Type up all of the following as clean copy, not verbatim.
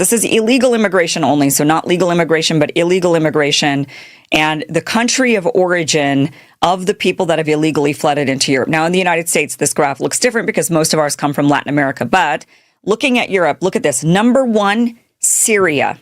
This is illegal immigration only, so not legal immigration, but illegal immigration, and the country of origin of the people that have illegally flooded into Europe. Now, in the United States, this graph looks different because most of ours come from Latin America. But looking at Europe, look at this. Number 1, Syria.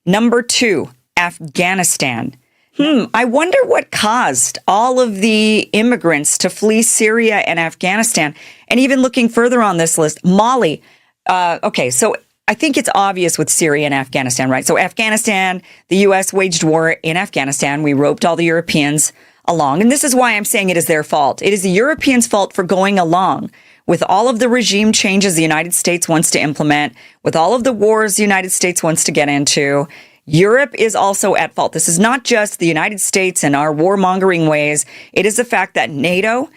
Number 2, Afghanistan. I wonder what caused all of the immigrants to flee Syria and Afghanistan. And even looking further on this list, Mali. Okay, so I think it's obvious with Syria and Afghanistan, right? So Afghanistan, the U.S. waged war in Afghanistan. We roped all the Europeans along. And this is why I'm saying it is their fault. It is the Europeans' fault for going along with all of the regime changes the United States wants to implement, with all of the wars the United States wants to get into. Europe is also at fault. This is not just the United States and our warmongering ways. It is the fact that NATO,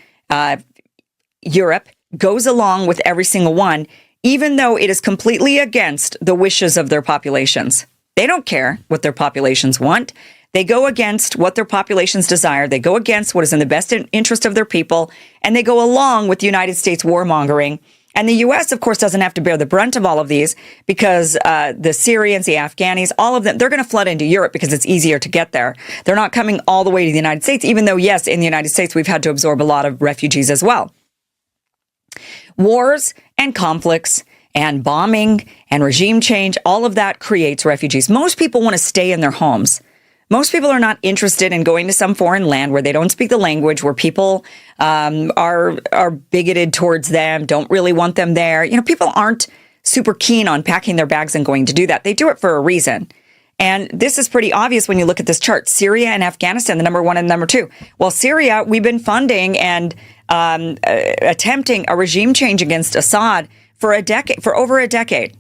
Europe, goes along with every single one, even though it is completely against the wishes of their populations. They don't care what their populations want. They go against what their populations desire. They go against what is in the best interest of their people, and they go along with the United States warmongering. And the U.S., of course, doesn't have to bear the brunt of all of these because the Syrians, the Afghanis, all of them, they're going to flood into Europe because it's easier to get there. They're not coming all the way to the United States, even though, yes, in the United States, we've had to absorb a lot of refugees as well. Wars and conflicts and bombing and regime change, all of that creates refugees. Most people want to stay in their homes. Most people are not interested in going to some foreign land where they don't speak the language, where people are bigoted towards them, don't really want them there. You know, people aren't super keen on packing their bags and going to do that. They do it for a reason. And this is pretty obvious when you look at this chart. Syria and Afghanistan, the number 1 and number 2. Well, Syria, we've been funding and attempting a regime change against Assad for over a decade.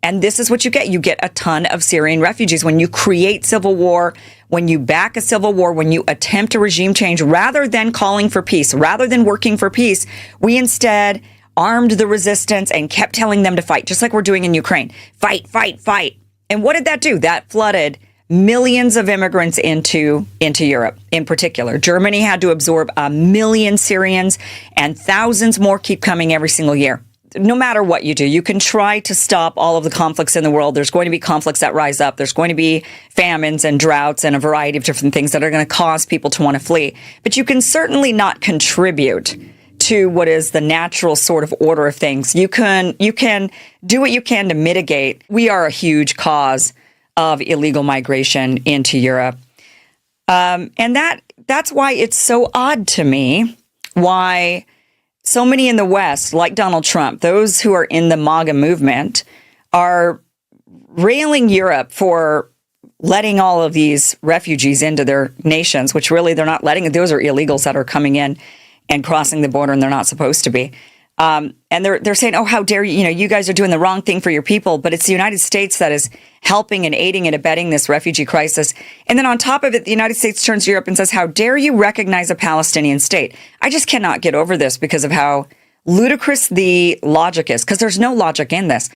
And this is what you get. You get a ton of Syrian refugees. When you create civil war, when you back a civil war, when you attempt a regime change, rather than calling for peace, rather than working for peace, we instead armed the resistance and kept telling them to fight, just like we're doing in Ukraine. Fight, fight, fight. And what did that do? That flooded millions of immigrants into Europe in particular. Germany had to absorb 1 million Syrians, and thousands more keep coming every single year. No matter what you do, you can try to stop all of the conflicts in the world. There's going to be conflicts that rise up. There's going to be famines and droughts and a variety of different things that are going to cause people to want to flee. But you can certainly not contribute to what is the natural sort of order of things. You can do what you can to mitigate. We are a huge cause of illegal migration into Europe. And that's why it's so odd to me why so many in the West, like Donald Trump, those who are in the MAGA movement, are railing Europe for letting all of these refugees into their nations, which really they're not letting. Those are illegals that are coming in and crossing the border, and they're not supposed to be. And they're saying, oh, how dare you, you guys are doing the wrong thing for your people. But it's the United States that is helping and aiding and abetting this refugee crisis. And then on top of it, the United States turns to Europe and says, how dare you recognize a Palestinian state? I just cannot get over this because of how ludicrous the logic is, because there's no logic in this.